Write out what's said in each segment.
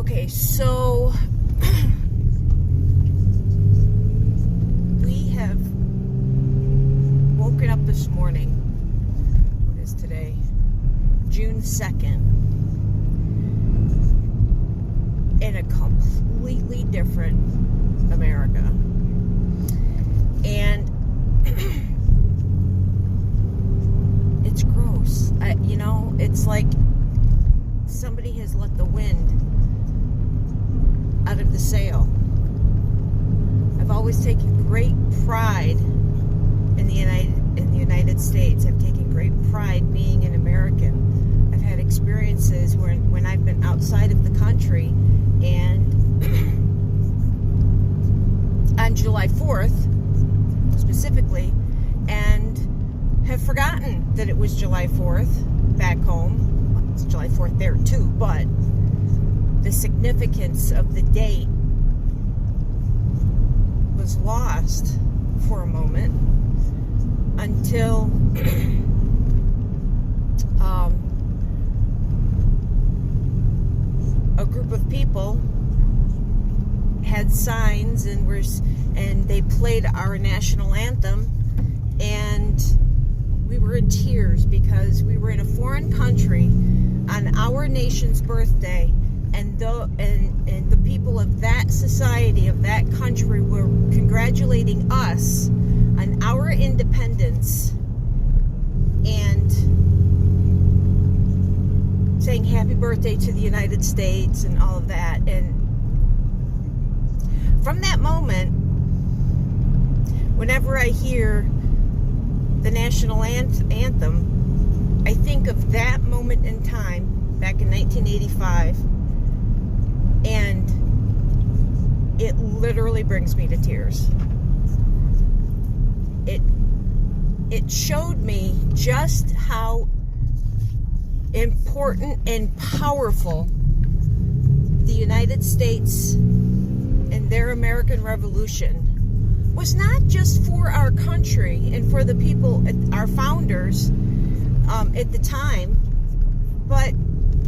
Okay, so we have woken up this morning. What is today? June 2nd. In a completely different America. And it's gross. It's like somebody has let the wind out of the sail. I've always taken great pride in the United States. I've taken great pride being an American. I've had experiences when I've been outside of the country, and on July 4th specifically, and have forgotten that it was July 4th back home. It's July 4th there too, but the significance of the date was lost for a moment until a group of people had signs and they played our national anthem, and we were in tears because we were in a foreign country on our nation's birthday, and the people of that society, of that country, were congratulating us on our independence and saying happy birthday to the United States and all of that. And from that moment, whenever I hear the national anthem, I think of that moment in time back in 1985, and it literally brings me to tears. It showed me just how important and powerful the United States and their American Revolution was, not just for our country and for the people, our founders at the time, but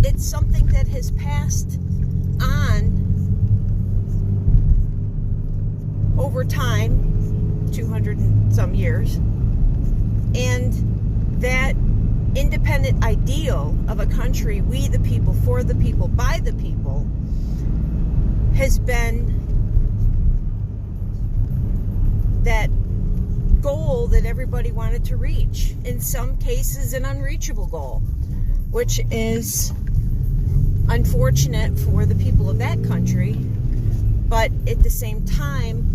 it's something that has passed on over time, 200 and some years, and that independent ideal of a country, we the people, for the people, by the people, has been that goal that everybody wanted to reach. In some cases, an unreachable goal, which is unfortunate for the people of that country, but at the same time,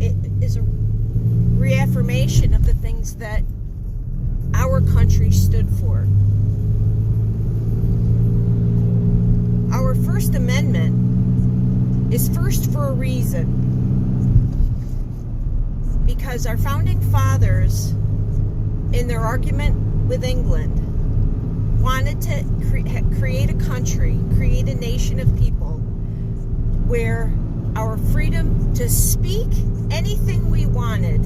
it is a reaffirmation of the things that our country stood for. Our First Amendment is first for a reason, because our founding fathers, in their argument with England, wanted to create a country, create a nation of people where our freedom to speak anything we wanted,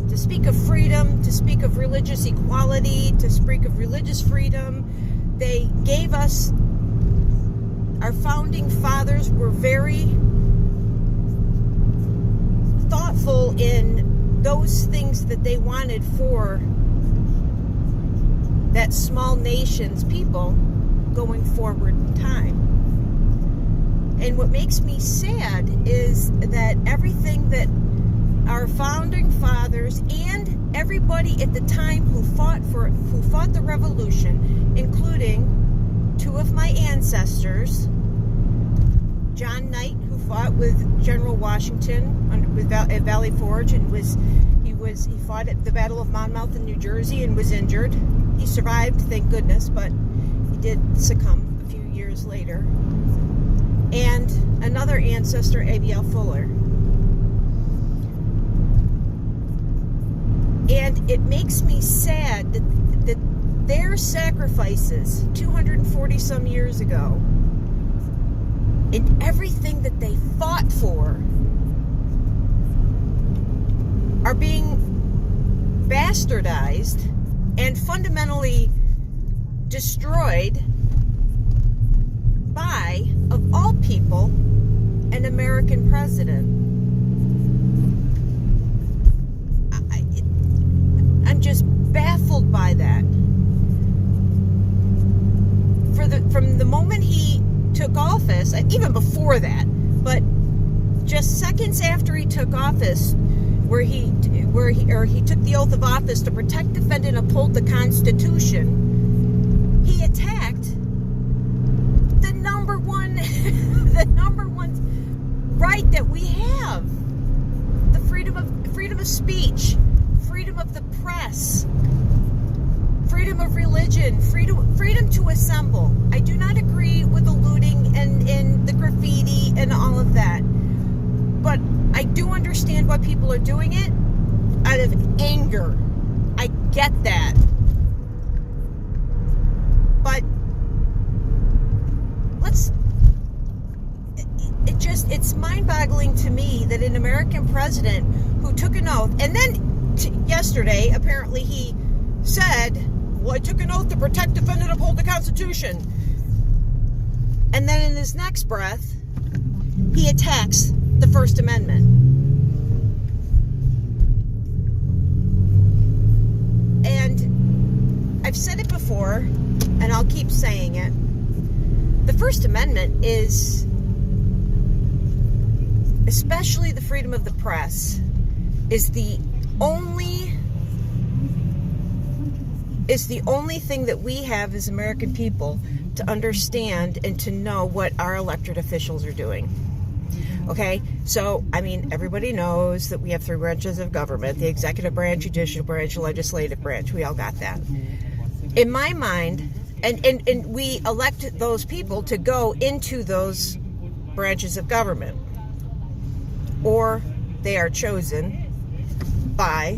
to speak of freedom, to speak of religious equality, to speak of religious freedom, they gave us, our founding fathers were very thoughtful in those things that they wanted for that small nation's people going forward in time. And what makes me sad is that everything that our founding fathers and everybody at the time who fought the revolution, including two of my ancestors, John Knight, who fought with General Washington at Valley Forge, and he fought at the Battle of Monmouth in New Jersey and was injured. He survived, thank goodness, but he did succumb a few years later. And another ancestor, A.B.L. Fuller. And it makes me sad that their sacrifices 240 some years ago, and everything that they fought for, are being bastardized and fundamentally destroyed by guy, of all people, an American president. I'm just baffled by that. From the moment he took office, even before that, but just seconds after he took office, where he took the oath of office to protect, defend, and uphold the Constitution, he attacked the number one right that we have: the freedom of speech, freedom of the press, freedom of religion, freedom to assemble. I do not agree with the looting and the graffiti and all of that, but I do understand why people are doing it out of anger. I get that. But it's mind-boggling to me that an American president who took an oath, and then yesterday, apparently he said, well, I took an oath to protect, defend, and uphold the Constitution. And then in his next breath, he attacks the First Amendment. And I've said it before, and I'll keep saying it. The First Amendment is, especially the freedom of the press, is the only thing that we have as American people to understand and to know what our elected officials are doing. Okay? So, I mean, everybody knows that we have 3 branches of government: the executive branch, judicial branch, legislative branch. We all got that. In my mind, and we elect those people to go into those branches of government, or they are chosen by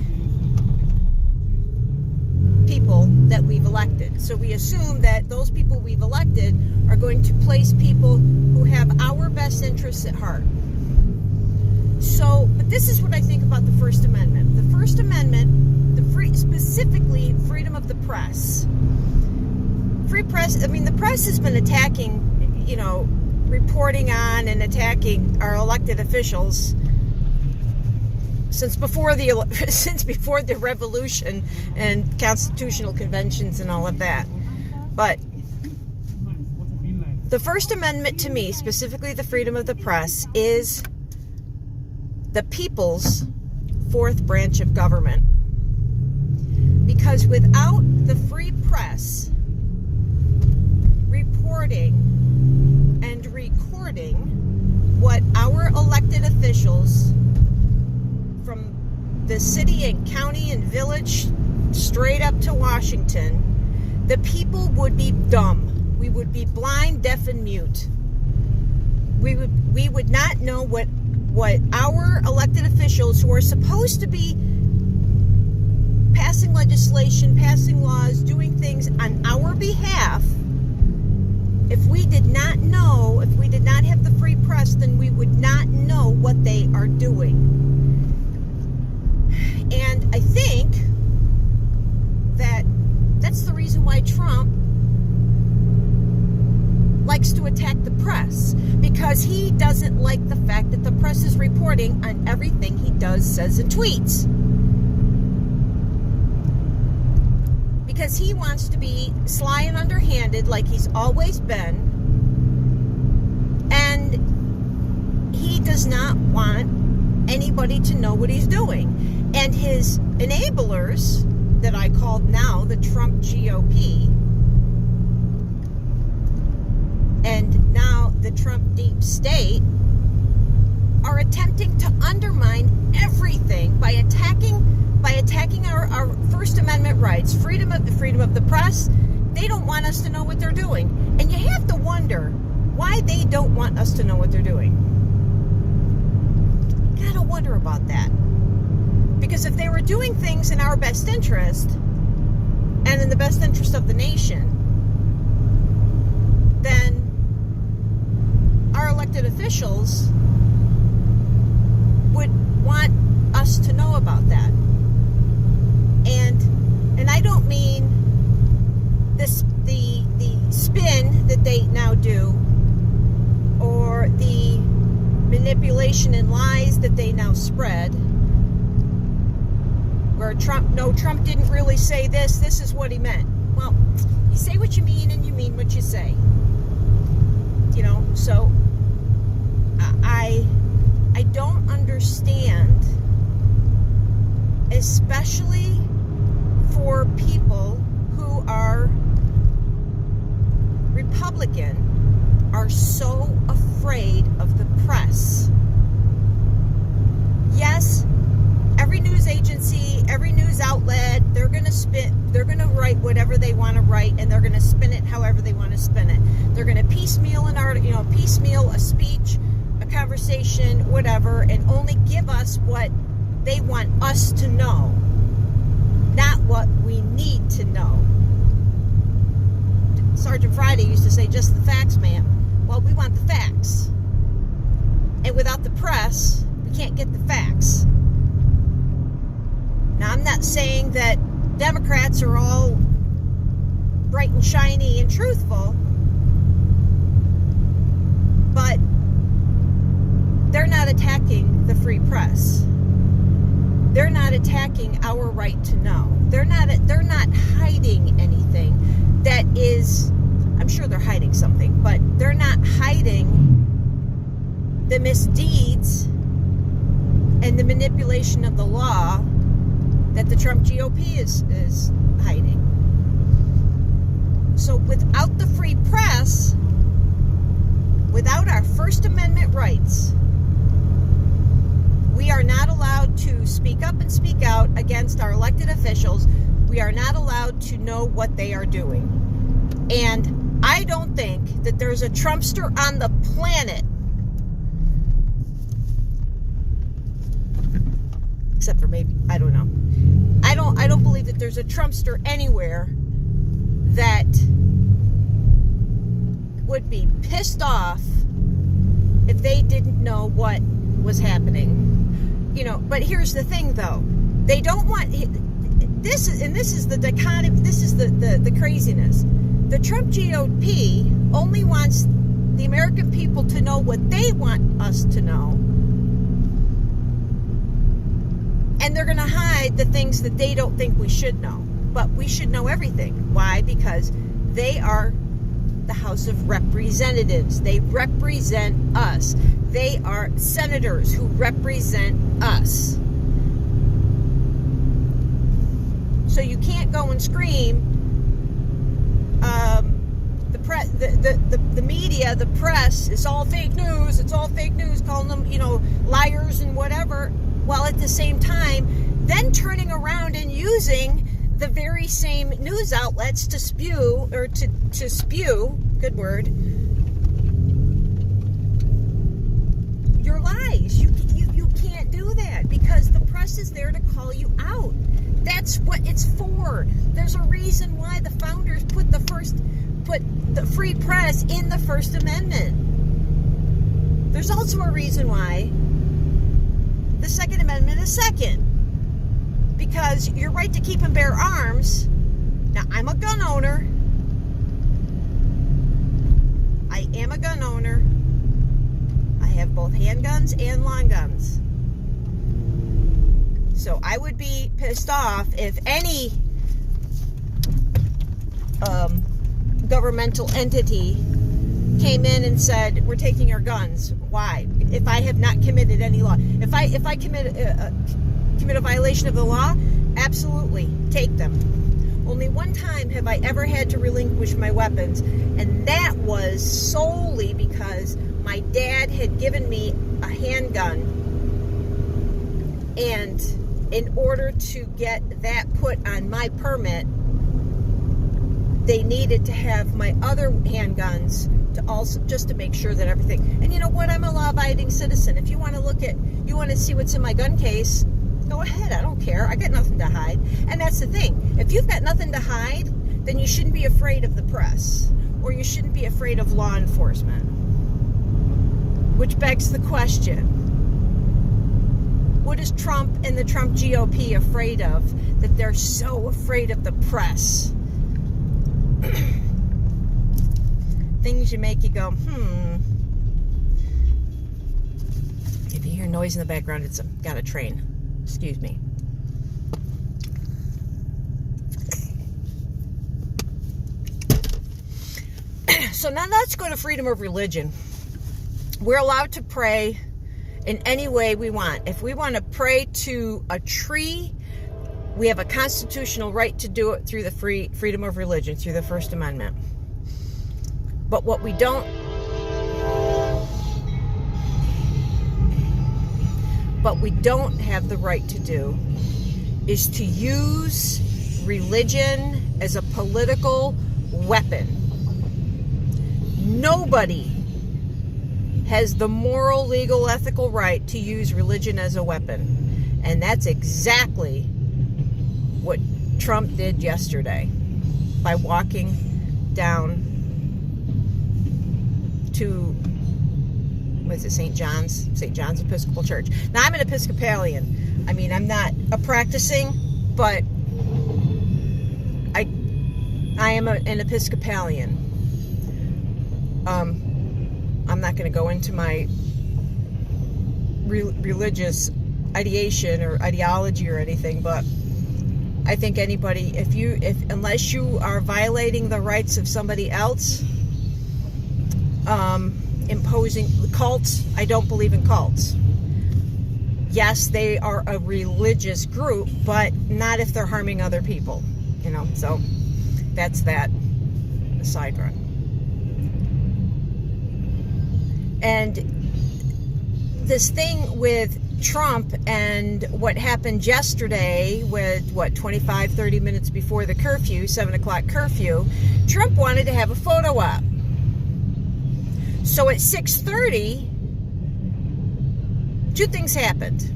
people that we've elected. So we assume that those people we've elected are going to place people who have our best interests at heart. So, but this is what I think about the First Amendment. The First Amendment, specifically freedom of the press. Free press, I mean, the press has been attacking, reporting on and attacking our elected officials since before the revolution and constitutional conventions and all of that. But the First Amendment, to me, specifically the freedom of the press, is the people's 4th branch of government. Because without the free press reporting and recording what our elected officials from the city and county and village straight up to Washington, the people would be dumb. We would be blind, deaf, and mute. We would not know what our elected officials, who are supposed to be passing legislation, passing laws, doing things on our behalf, if we did not know, if we did not have the free press, then we would not know what they are doing. And I think that that's the reason why Trump likes to attack the press, because he doesn't like the fact that the press is reporting on everything he does, says, and tweets. Because he wants to be sly and underhanded like he's always been, and he does not want anybody to know what he's doing. And his enablers, that I called now the Trump GOP, and now the Trump deep state, are attempting to undermine everything by attacking our First Amendment rights, freedom of the press. They don't want us to know what they're doing. And you have to wonder why they don't want us to know what they're doing. You gotta wonder about that. Because if they were doing things in our best interest, and in the best interest of the nation, then our elected officials would want us to know about that. And I don't mean the spin that they now do didn't really say this. This is what he meant. Well, you say what you mean and you mean what you say. You know, so I don't understand, especially for people who are Republican, are so afraid of the press. Yes, every news agency, every news outlet, they're going to write whatever they want to write, and they're going to spin it however they want to spin it. They're going to piecemeal an article, piecemeal a speech, a conversation, whatever, and only give us what they want us to know, not what we need to know. Sergeant Friday used to say, just the facts, ma'am. Well, we want the facts. And without the press, we can't get the facts. Now, I'm not saying that Democrats are all bright and shiny and truthful, but they're not attacking the free press. They're not attacking our right to know. They're not hiding anything that is, I'm sure they're hiding something, but they're not hiding the misdeeds and the manipulation of the law that the Trump GOP is hiding. So without the free press, without our First Amendment rights, we are not allowed to speak up and speak out against our elected officials. We are not allowed to know what they are doing. And I don't think that there's a Trumpster on the planet, except for maybe, I don't know. I don't believe that there's a Trumpster anywhere that would be pissed off if they didn't know what was happening. But here's the thing, though. They don't want this is the dichotomy. This is the craziness. The Trump GOP only wants the American people to know what they want us to know. And they're going to hide the things that they don't think we should know. But we should know everything. Why? Because they are the House of Representatives. They represent us. They are senators who represent us. So you can't go and scream, the media, the press, it's all fake news, calling them, liars and whatever, while at the same time, then turning around and using the very same news outlets to spew, good word, your lies. You can't do that, because the press is there to call you out. That's what it's for. There's a reason why the founders put the free press in the First Amendment. There's also a reason why the Second Amendment is second. Because your right to keep and bear arms. Now, I'm a gun owner. I am a gun owner. I have both handguns and long guns. So I would be pissed off if any governmental entity came in and said, we're taking your guns. Why? If I have not committed any law. If I commit a violation of the law, absolutely, take them. Only one time have I ever had to relinquish my weapons, and that was solely because my dad had given me a handgun, and in order to get that put on my permit, they needed to have my other handguns to also, just to make sure that everything, and you know what, I'm a law-abiding citizen. If you want to see what's in my gun case, go ahead, I don't care. I got nothing to hide. And that's the thing. If you've got nothing to hide, then you shouldn't be afraid of the press, or you shouldn't be afraid of law enforcement. Which begs the question, what is Trump and the Trump GOP afraid of, that they're so afraid of the press? Things you make you go, If you hear noise in the background, it's got a train. Excuse me. So now let's go to freedom of religion. We're allowed to pray in any way we want. If we want to pray to a tree, we have a constitutional right to do it through the freedom of religion, through the First Amendment. But what we don't have the right to do is to use religion as a political weapon. Nobody has the moral, legal, ethical right to use religion as a weapon. And that's exactly what Trump did yesterday by walking down to, St. John's Episcopal Church. Now, I'm an Episcopalian. I mean, I'm not a practicing, but I am an Episcopalian. I'm not going to go into my religious ideation or ideology or anything, but I think anybody, unless you are violating the rights of somebody else, imposing cults, I don't believe in cults. Yes, they are a religious group, but not if they're harming other people, so that's that side run. And this thing with Trump and what happened yesterday with 30 minutes before the curfew, 7 o'clock curfew, Trump wanted to have a photo op. So at 6:30, two things happened.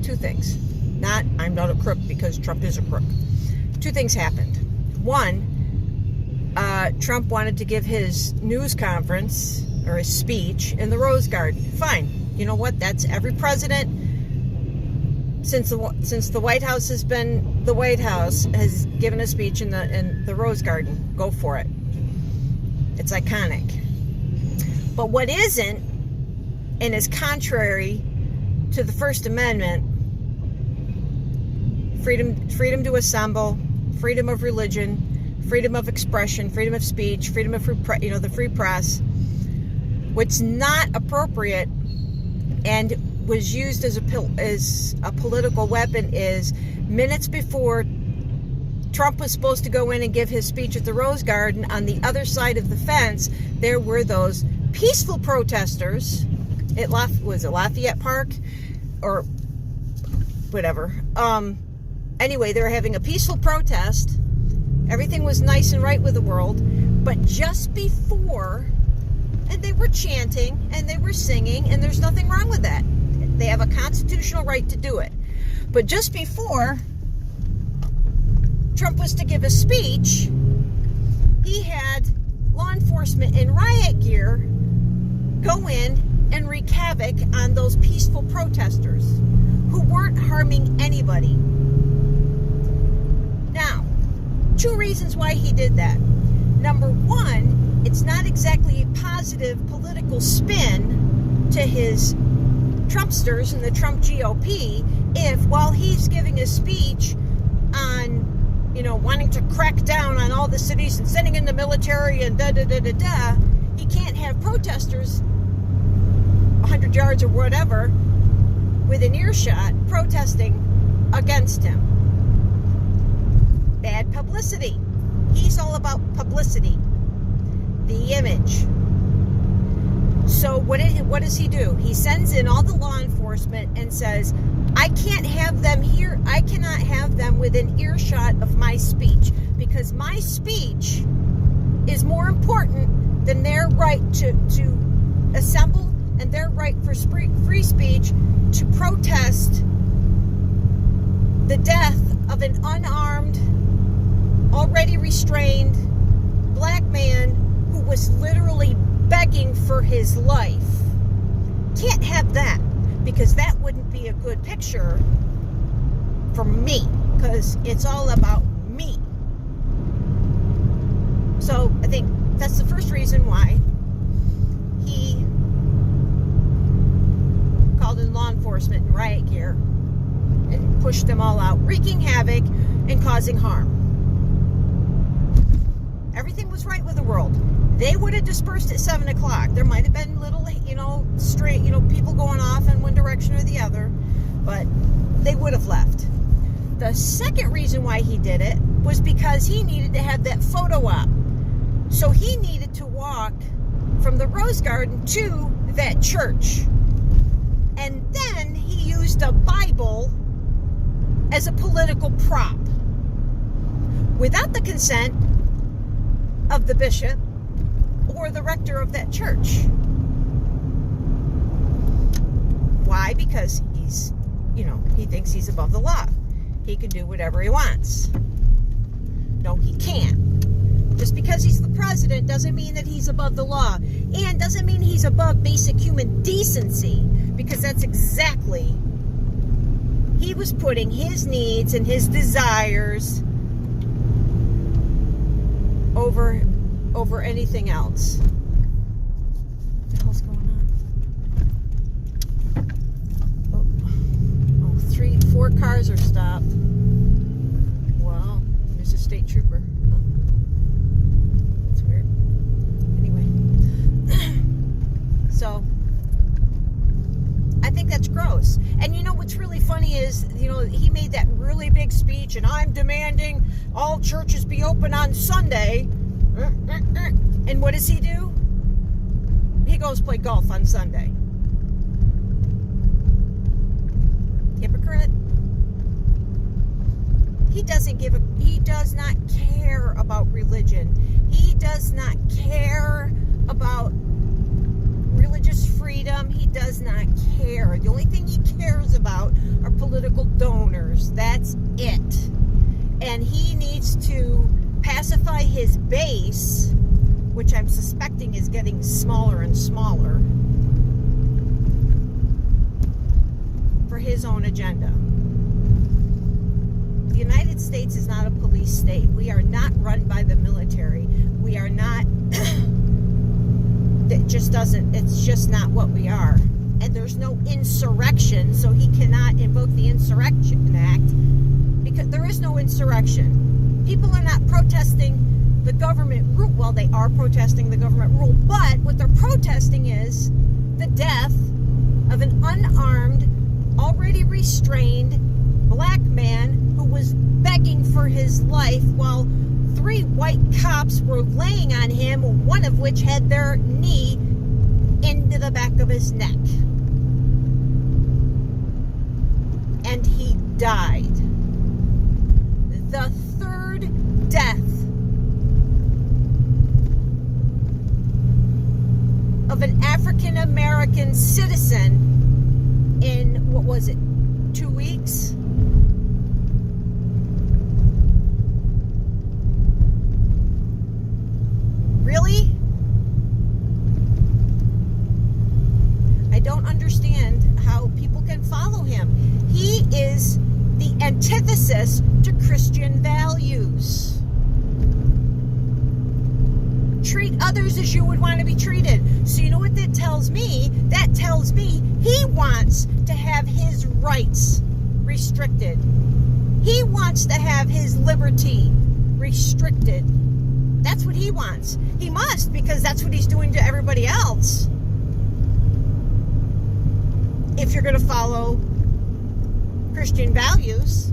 Two things. I'm not a crook because Trump is a crook. Two things happened. One, Trump wanted to give his news conference or his speech in the Rose Garden. Fine. You know what? That's every president since the White House has been the White House has given a speech in the Rose Garden. Go for it. It's iconic. But what isn't, and is contrary to the First Amendment, freedom to assemble, freedom of religion, freedom of expression, freedom of speech, freedom of the free press. What's not appropriate and was used as a political weapon is minutes before Trump was supposed to go in and give his speech at the Rose Garden, on the other side of the fence, there were those peaceful protesters at Lafayette Park or whatever. Anyway, they were having a peaceful protest. Everything was nice and right with the world. But just before, and they were chanting and they were singing, and there's nothing wrong with that. They have a constitutional right to do it. But just before Trump was to give a speech, he had law enforcement in riot gear go in and wreak havoc on those peaceful protesters who weren't harming anybody. Now, two reasons why he did that. Number one, it's not exactly a positive political spin to his Trumpsters and the Trump GOP if, while he's giving a speech on, wanting to crack down on all the cities and sending in the military and da-da-da-da-da, he can't have protesters 100 yards or whatever within earshot protesting against him. Bad publicity. He's all about publicity, the image. So what does he do? He sends in all the law enforcement and says, I can't have them here. I cannot have them within earshot of my speech because my speech is more important than their right to assemble and their right for free speech to protest the death of an unarmed, already restrained black man who was literally begging for his life. Can't have that, because that wouldn't be a good picture for me, because it's all about me. So I think that's the first reason why he called in law enforcement in riot gear and pushed them all out, wreaking havoc and causing harm. Everything was right with the world. they would have dispersed at 7 o'clock. There might have been little, straight, people going off in one direction or the other, but they would have left. The second reason why he did it was because he needed to have that photo op. So he needed to walk from the Rose Garden to that church. And then he used a Bible as a political prop without the consent of the bishop or the rector of that church. Why? Because he thinks he's above the law. He can do whatever he wants. No, he can't. Just because he's the president doesn't mean that he's above the law, and doesn't mean he's above basic human decency, because that's exactly, he was putting his needs and his desires over anything else. What the hell's going on? 4 cars are stopped. Wow, there's a state trooper. That's weird. Anyway, so I think that's gross. And what's really funny is, he made that really big speech, and I'm demanding all churches be open on Sunday. And what does he do? He goes play golf on Sunday. Hypocrite. He does not care about religion. He does not care about religious freedom. He does not care. The only thing he cares about are political donors. That's it. And he needs to pacify his base, which I'm suspecting is getting smaller and smaller, for his own agenda. The United States is not a police state. We are not run by the military. We are not, it's just not what we are. And there's no insurrection, so he cannot invoke the Insurrection Act, because there is no insurrection. People are not protesting the government rule. Well, they are protesting the government rule, but what they're protesting is the death of an unarmed, already restrained black man who was begging for his life while 3 white cops were laying on him, one of which had their knee into the back of his neck. And he died. The third death of an African American citizen in, 2 weeks? Really? I don't understand how people can follow him. He is the antithesis to Christian values. Treat others as you would want to be treated. So you know what that tells me? That tells me he wants to have his rights restricted. He wants to have his liberty restricted. That's what he wants. He must, because that's what he's doing to everybody else. If you're going to follow Christian values,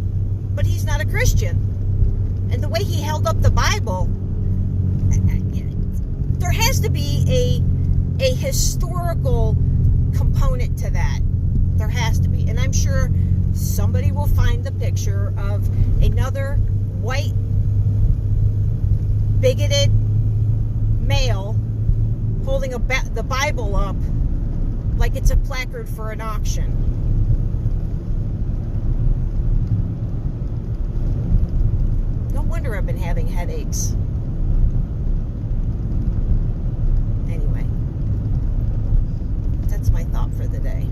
but he's not a Christian. And the way he held up the Bible, there has to be a historical component to that. There has to be. And I'm sure somebody will find the picture of another white, bigoted male holding the Bible up like it's a placard for an auction. No wonder I've been having headaches. Anyway, that's my thought for the day.